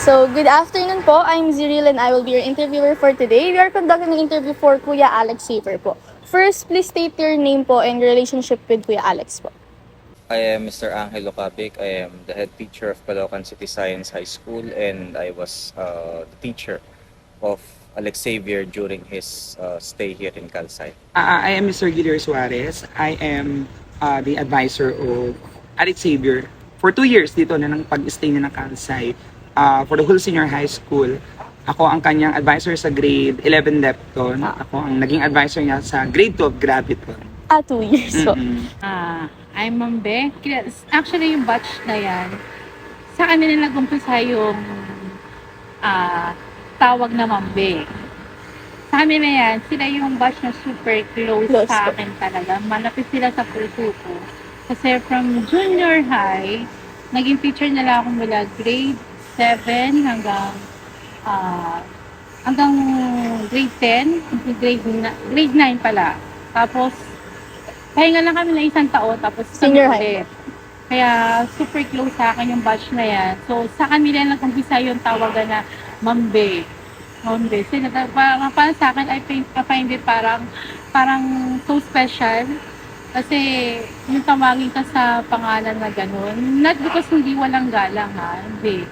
So, good afternoon po. I'm Ziril and I will be your interviewer for today. We are conducting an interview for Kuya Alex Saver po. First, please state your name po and your relationship with Kuya Alex po. I am Mr. Angelo Capic. I am the head teacher of Caloocan City Science High School, and I was the teacher of Alex Xavier during his stay here in Calsite. I am Mr. Guillermo Suarez. I am the advisor of Alex Xavier for 2 years dito na ng pag-stay niya ng Kansai for the whole senior high school. Ako ang kanyang advisor sa grade 11 Lepton. Ako ang naging advisor niya sa grade 12 Graviton. 2 years po. I'm Mambe. Actually, yung batch na yan, sa kanila nag-umpisa yung tawag na Mambe. Sa kanila yan, sila yung batch na super close Close sa po. akin talaga. Malapit sila sa puso ko. Kasi from junior high, naging teacher nila ako mula grade 7 hanggang grade 10, grade 9 pala. Tapos, pahinga lang kami na isang taon, tapos Senior kami high ulit. Kaya super close sa akin yung batch na yan. So sa kanila lang umpisa yung tawagan na Mambe. Mambe. Sila, para sa akin, I find it parang so special. Kasi yung tawagin ka sa pangalan na ganun, not because hindi walang galang ha, hindi.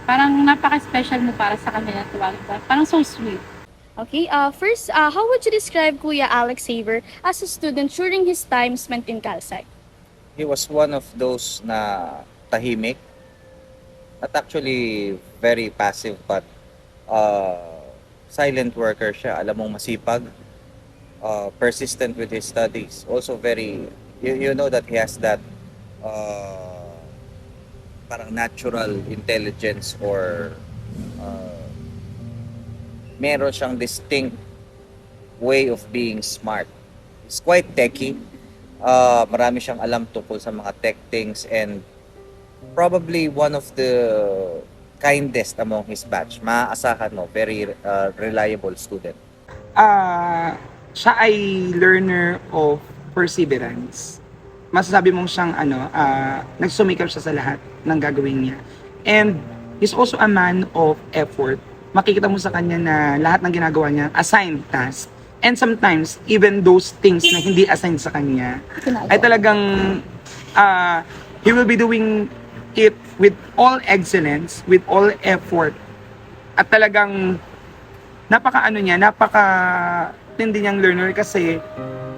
Parang napaka-special mo para sa kanila tawagin ka. Parang so sweet. Okay, first, how would you describe Kuya Alex Saver as a student during his time spent in Calsite? He was one of those na tahimik, not actually very passive, but silent worker siya. Alam mong masipag, persistent with his studies. Also very, you know that he has that parang natural intelligence or meron siyang distinct way of being smart. He's quite techy. Marami siyang alam tungkol sa mga tech things, and probably one of the kindest among his batch. Maaasahan mo, very reliable student. Siya ay learner of perseverance. Masasabi mong siyang nagsumikap siya sa lahat ng gagawin niya. And he's also a man of effort. Makikita mo sa kanya na lahat ng ginagawa niya, assigned task. And sometimes, even those things na hindi assigned sa kanya, ay talagang he will be doing it with all excellence, with all effort. At talagang napaka-tindi niyang learner kasi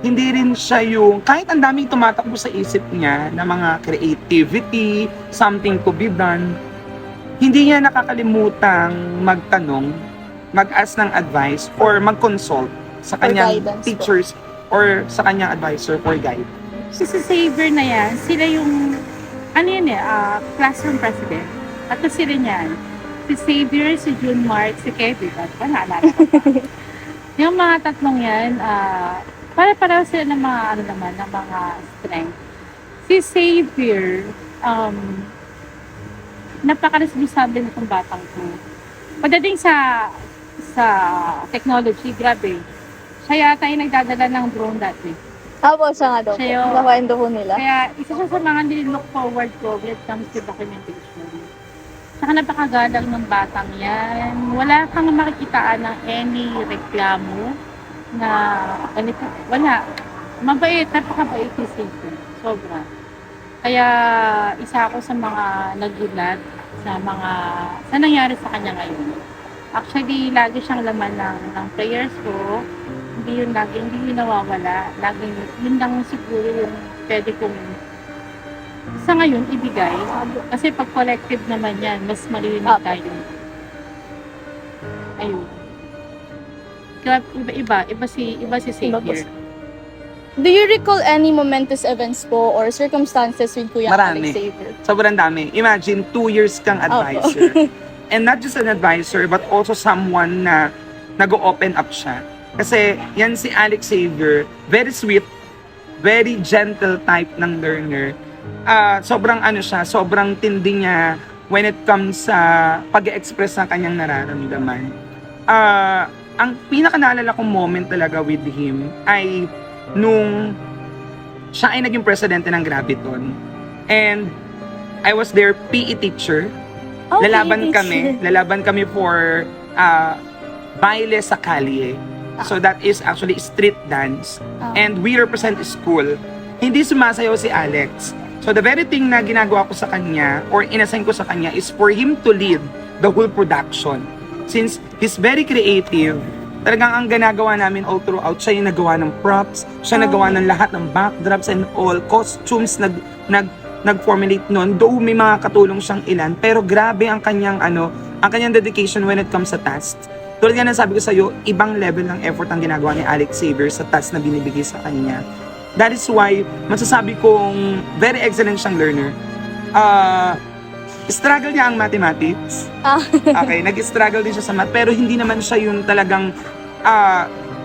hindi rin siya yung, kahit ang daming tumatakbo sa isip niya na mga creativity, something to be done, hindi niya nakakalimutang magtanong, mag-ask ng advice, or mag-consult sa kanyang teachers or sa kanyang advisor for guide. Si Xavier na yan, sila yung, classroom president. At sila niyan. Si Xavier, si June Mark, si Kevin. Naalala ko pa. Yung mga tatlong yan, para sila ng mga, ng mga strength. Si Xavier, napaka-responsable nitong batang ko. Pagdating sa technology, grabe. Siya yata yung nagdadala ng drone dati. Opo, siya nga daw po. Siya yung- Nakwento po nila. Kaya isa siya sa mga nililook forward ko when it comes to documentation. Saka napakagalang ng batang yan. Wala kang makikitaan ng any reklamo na ganito. Wala. Mabait, napakabait si Satan. Sobra. Kaya isa ako sa mga nagulat sa nangyari sa kanya ngayon. Actually, lagi siyang laman ng prayers ko. Hindi yun nawawala. Laging, yun lang siguro yung pwede kong sa ngayon ibigay. Kasi pag collective naman yan, mas malilimit tayo. Ayun. Iba si Xavier. Do you recall any momentous events po or circumstances with Kuya Marami. Alex Saver? Sobrang dami. Imagine, 2 years kang advisor. And not just an advisor, but also someone na nag-open up siya. Kasi yan si Alex Xavier, very sweet, very gentle type ng learner. Sobrang sobrang tindi niya when it comes sa pag-express ng kanyang nararamdaman. Ang pinaka-naalala kong moment talaga with him ay nung siya ay naging presidente ng Graviton. And I was their PE teacher. Okay, Lalaban kami for baile sa kalye. So that is actually street dance. And we represent school. Hindi sumasayaw si Alex. So the very thing na ginagawa ko sa kanya or inassign ko sa kanya is for him to lead the whole production. Since he's very creative, talagang ang ginagawa namin all throughout, siya yung nagawa ng props, siya nagawa ng lahat ng backdrops and all, costumes, nag-formulate nun. Though may mga katulong siyang ilan, pero grabe ang kanyang dedication when it comes sa tasks. Tulad nga ng sabi ko sa'yo, ibang level ng effort ang ginagawa ni Alex Xavier sa task na binibigay sa kanya. That is why, masasabi kong very excellent siyang learner. Struggle niya ang mathematics. Okay, nag-struggle din siya sa math, pero hindi naman siya yung talagang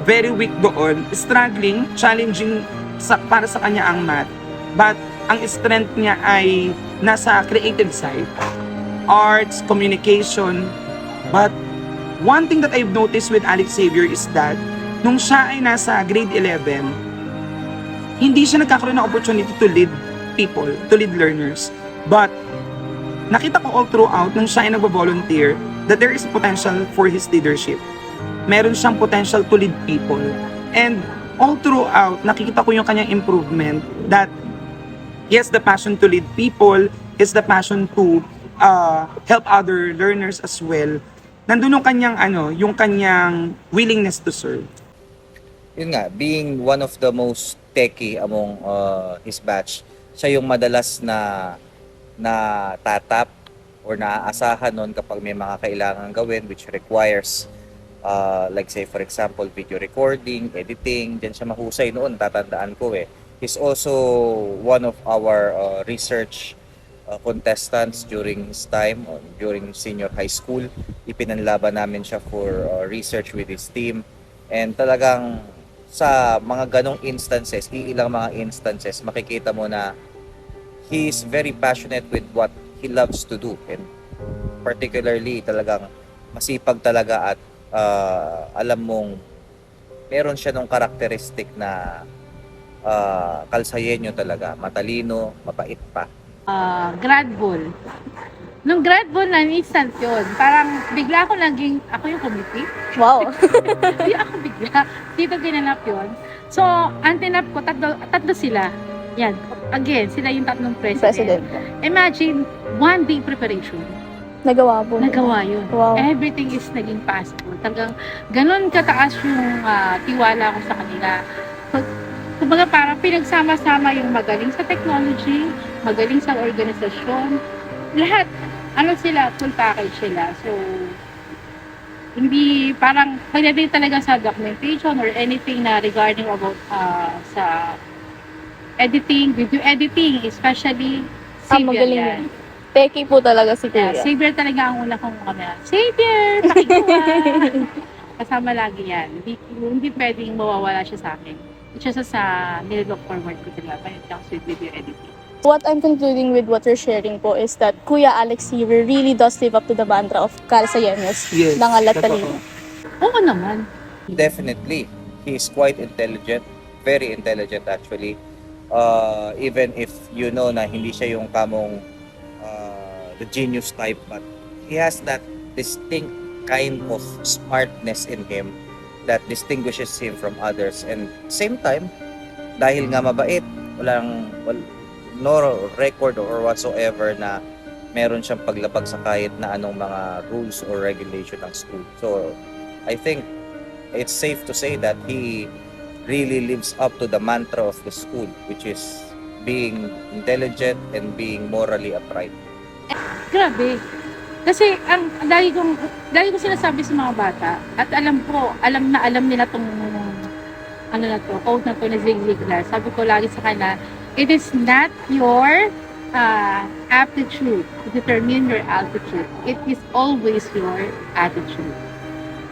very weak doon. Struggling, challenging para sa kanya ang math. But ang strength niya ay nasa creative side. Arts, communication. But one thing that I've noticed with Alex Xavier is that nung siya ay nasa grade 11, hindi siya nagkakaroon ng opportunity to lead people, to lead learners. But nakita ko all throughout nung siya ay nagvo-volunteer that there is potential for his leadership. Meron siyang potential to lead people. And all throughout, nakikita ko yung kanyang improvement that he has the passion to lead people, he has the passion to help other learners as well. Nandun yung kanyang willingness to serve. Yun nga, being one of the most techie among his batch, siya yung madalas na tatap or naaasahan nun kapag may mga kailangan gawin which requires like say for example video recording, editing, dyan siya mahusay noon, tatandaan ko eh. He's also one of our research contestants during his time, during senior high school. Ipinanlaban namin siya for research with his team. And talagang sa mga ganong instances, ilang mga instances, makikita mo na he is very passionate with what he loves to do. And particularly, talagang masipag talaga at alam mong meron siya nung karakteristik na kalsayenyo talaga, matalino, mabait pa. Grad ball. Nung grad ball na, instant yun. Parang bigla ako yung committee. Wow. Hindi ako bigla. Dito ginanap yun. So, ang tinap ko, tatlo sila. Yan. Again, sila yung tatlong president. Imagine, 1 day preparation. Nagawa po. Nagawa yun. Wow. Everything is naging possible. Talagang ganun kataas yung tiwala ko sa kanila. Kumbaga parang pinagsama-sama yung magaling sa technology, magaling sa organisasyon, lahat, sila, full package sila. So, hindi parang pagdating talaga sa documentation or anything na regarding about sa editing, video editing, especially Xavier magaling yan. Techie po talaga si Kuya. Xavier talaga ang una kong Xavier, pakikuha! Kasama lagi yan. Hindi pwedeng mawawala siya sa akin. It's just nililook forward ko talaga when it comes with video editing. What I'm concluding with what you're sharing po is that Kuya Alex Xavier really does live up to the mantra of Kalsayenos, Yes, Dangal at totoo. Talino. Oo naman. Definitely, he is quite intelligent, very intelligent actually. Even if you know na hindi siya yung kamong the genius type, but he has that distinct kind of smartness in him that distinguishes him from others. And same time, dahil nga mabait, no record or whatsoever na meron siyang paglabag sa kahit na anong mga rules or regulation ng school. So, I think it's safe to say that he really lives up to the mantra of the school, which is being intelligent and being morally upright. Grabe. Kasi lagi ko sinasabi sa mga bata at alam nila tong quote na to ni Zig Ziglar. Sabi ko lagi sa kanila, it is not your aptitude to determine your altitude. It is always your attitude.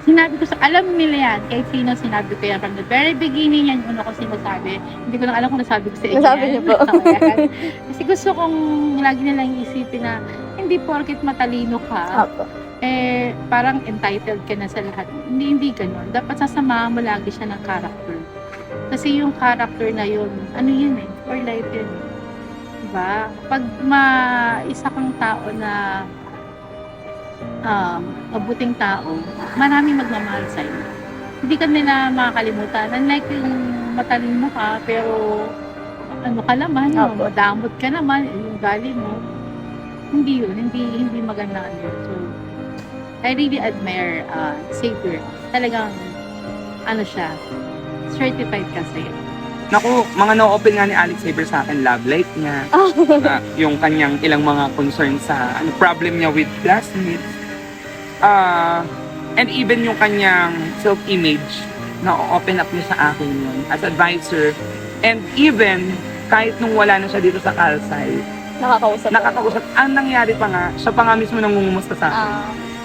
Sinabi ko alam nila yan, kahit sino sinabi ko yan from the very beginning, yan yung una ko sinasabi. Hindi ko lang alam kung nasabi ko sa inyo. Nasabi niyo po. Kasi gusto kong lagi nilang isipin na hindi porket matalino ka, Apo. parang entitled ka na sa lahat. Hindi ganun. Dapat sasamahan mo lagi siya ng character. Kasi yung character na yun, for life yun. Diba? Pag isa kang tao na mabuting tao, maraming magmamahal sa iyo. Hindi ka nila makakalimutan. Unlike yung matalino ka, pero ano ka naman, Opo. madamot ka naman, yung gali mo. Hindi yun, hindi maganda yun. So, I really admire Xavier. Talagang, ano siya, certified kasi. Naku, mga no-open nga ni Alex Xavier sa akin, love life niya, yung kanyang ilang mga concern sa problem niya with classmates, and even yung kanyang self-image, na-open up niya sa akin yun as advisor. And even, kahit nung wala na siya dito sa Kalsay, nakakausap. Ang nangyari pa nga, siya pa nga mismo nangungumusta sa akin.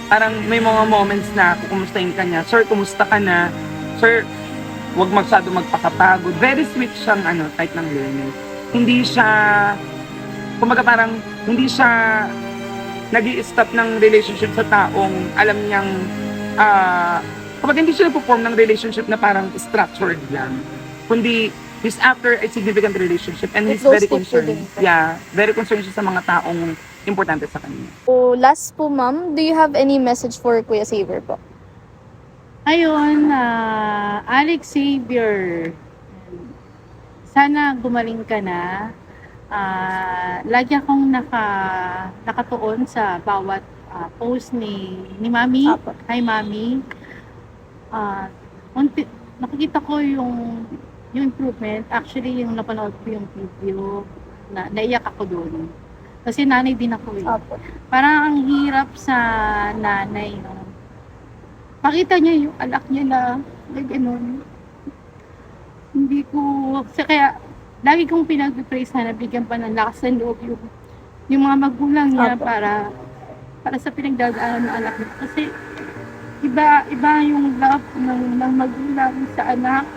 Parang may mga moments na kukumustahin ka niya, "Sir, kumusta ka na? Sir, huwag masyado magpakapagod." Very sweet siyang type ng learner. Hindi siya, kumbaga parang, hindi siya nag-i-stop ng relationship sa taong alam niyang, kumbaga hindi siya nag-perform ng relationship na parang structured lang. Kundi, he's after a significant relationship and he's It goes very deep concerned. within ka. Yeah, very concerned siya sa mga taong importante sa kanya. So, last po, ma'am, do you have any message for Kuya Xavier po? Ayun, Alex Xavier, sana gumaling ka na. Lagi akong nakatuon sa bawat post ni Mami. Apo. Hi, Mami. Nakikita ko yung improvement. Actually, yung napanood ko yung video, naiyak ako doon. Kasi nanay din ako eh. Apo. Parang ang hirap sa nanay, no? Pakita niya yung anak niya na gano'n. Hindi ko, kaya lagi kong pinag-pray sana bigyan pa ng lakas ng loob yung mga magulang niya Apo. para sa pinagdadaanan ng anak niya. Kasi iba yung love ng magulang sa anak.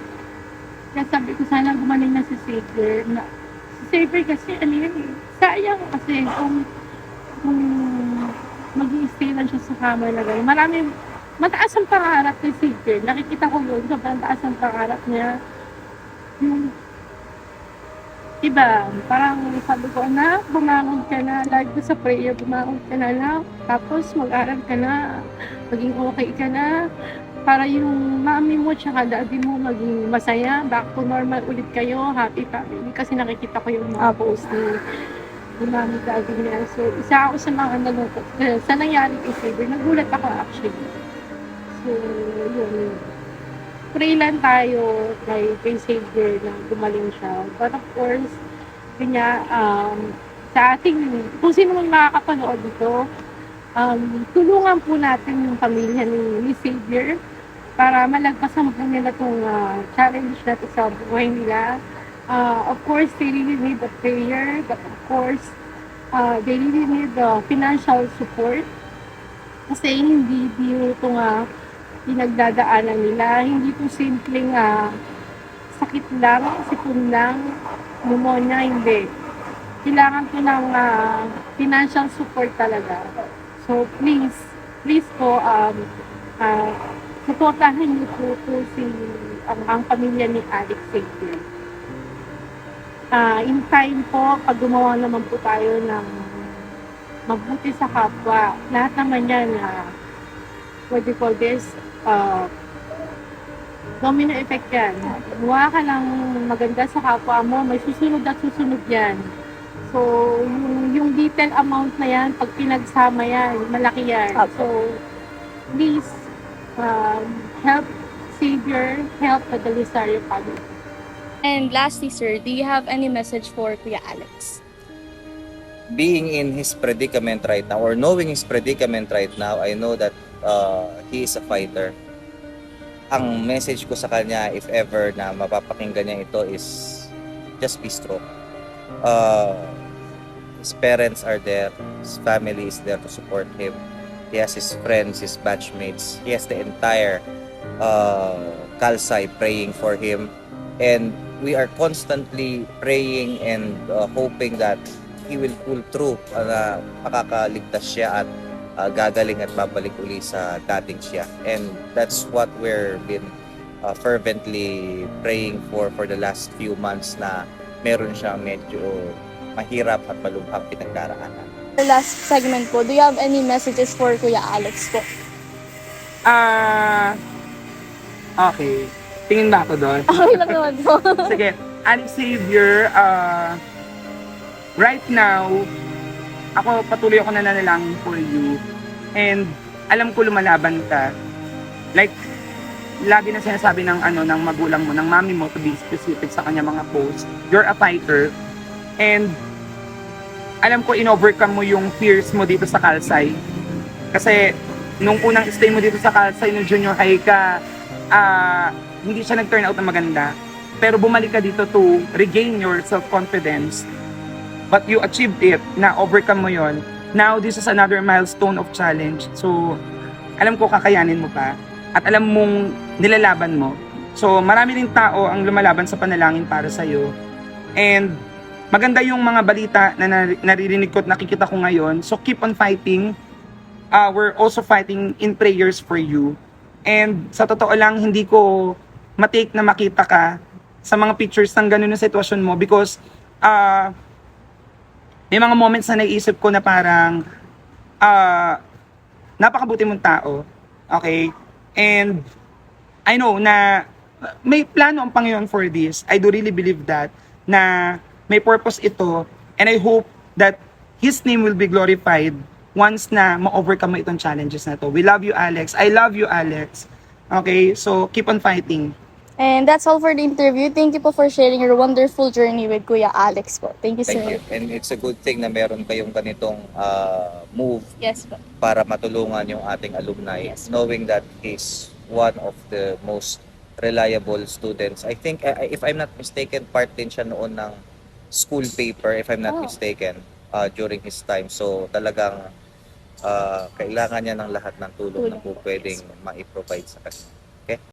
Kaya sabi ko sana gumaling na si Xavier. Si Xavier kasi sayang kasi kung mag-i-stay lang siya sa kama na gano'n. Mataas ang pangarap ni Xavier. Nakikita ko yun, sobrang taas ang pangarap niya. Yung iba, parang sabi ko, "Anak, bumangon ka na." Lagi ko sa prayer, bumangon ka na lang. Tapos mag-aral ka na. Maging okay ka na. Para yung mami mo tsaka daddy mo maging masaya. Back to normal ulit kayo. Happy family. Kasi nakikita ko yung mga post ni mami daddy niya. So, isa ako sa mga nalungkot. Sa nangyari kay Xavier, nagulat ako actually. So, yun. Pray lang tayo kay Xavier na gumaling siya. But of course, sa ating, kung sino man makakapanood dito, tulungan po natin yung pamilya ni Xavier para malagpasan po nila itong challenge na ito sa buhay nila. Of course, they really need the prayer, but of course, they really need the financial support. Kasi hindi itong pinagdadaanan nila. Hindi po simpleng sakit lang, sipon lang, pneumonia, hindi. Kailangan po ng financial support talaga. So please po, supportahan niyo po ang pamilya ni Alex Xavier. In time po, pag gumawa naman po tayo ng mabuti sa kapwa, lahat naman yan, what do you call this, domino effect yan. Gumawa ka lang maganda sa kapwa mo, may susunod at susunod yan. So, yung detail amount na yan, pag pinagsama yan, malaki yan. So, please, help Xavier, help the Belisario family. And lastly, sir, do you have any message for Kuya Alex? Being in his predicament right now, or knowing his predicament right now, I know that he is a fighter. Ang message ko sa kanya, if ever na mapapakinggan niya ito, is just be strong. His parents are there, his family is there to support him. He has his friends, his batchmates. He has the entire Kalsay praying for him. And we are constantly praying and hoping that he will pull through na makakaligtas siya at gagaling at babalik uli sa dating siya. And that's what we're been fervently praying for the last few months na meron siyang medyo mahirap at malubhang pinagdaraanan. For last segment po, do you have any messages for Kuya Alex po? Okay. Tingin ba ako doon? Okay lang naman po. Sige. Alex Xavier, right now, ako patuloy ako nananalangin for you. And alam ko lumalaban ka. Like, lagi na sinasabi ng ng magulang mo, ng mami mo, to be specific sa kanya mga posts. You're a fighter. And alam ko in-overcome mo yung fears mo dito sa Kalsay. Kasi nung unang stay mo dito sa Kalsay, nung junior high ka, hindi siya nag-turn out na maganda. Pero bumalik ka dito to regain your self-confidence. But you achieved it, na overcome mo yon. Now, this is another milestone of challenge. So, alam ko kakayanin mo pa. At alam mong nilalaban mo. So, marami ring tao ang lumalaban sa panalangin para sa'yo. And maganda yung mga balita na naririnig ko at nakikita ko ngayon. So, keep on fighting. We're also fighting in prayers for you. And sa totoo lang, hindi ko matake na makita ka sa mga pictures ng ganun na sitwasyon mo because may mga moments na naisip ko na parang napakabuti mong tao. Okay? And I know na may plano ang Panginoon for this. I do really believe that na may purpose ito and I hope that His name will be glorified once na ma-overcome mo itong challenges na to. We love you, Alex. I love you, Alex. Okay? So, keep on fighting. And that's all for the interview. Thank you po for sharing your wonderful journey with Kuya Alex po. Thank you, Thank sir. you. And it's a good thing na meron kayong ganitong move Yes po. para matulungan yung ating alumni, Yes. knowing that he's one of the most reliable students. I think, if I'm not mistaken, part din siya noon ng school paper, if I'm not Oh. mistaken, during his time. So, talagang kailangan niya ng lahat ng tulong na po pwedeng ma-provide sa kanya.